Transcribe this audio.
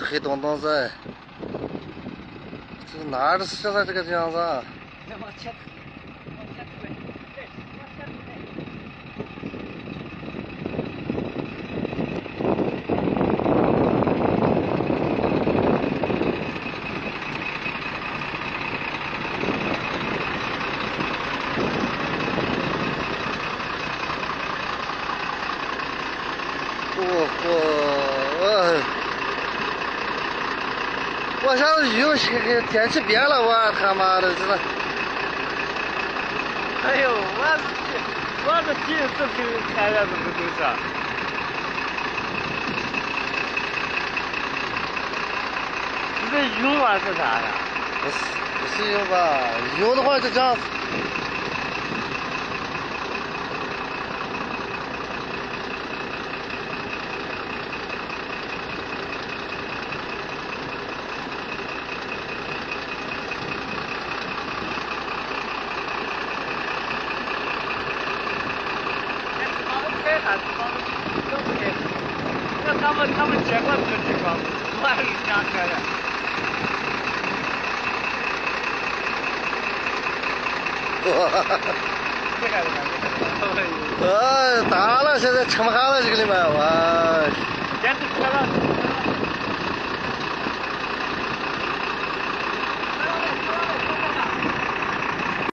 黑洞洞子，这哪是现在这个样子啊？往前推，往前推，对，往前推。我想游天气变了，我他妈的真的。哎呦，我是第一次看见这个东西。你这泳啊是啥呀？不是泳吧？泳的话就这样子。他们见过这个地方，我还是想看的。你看这个，大了，现在撑不下了这个里面，我。简直漂亮。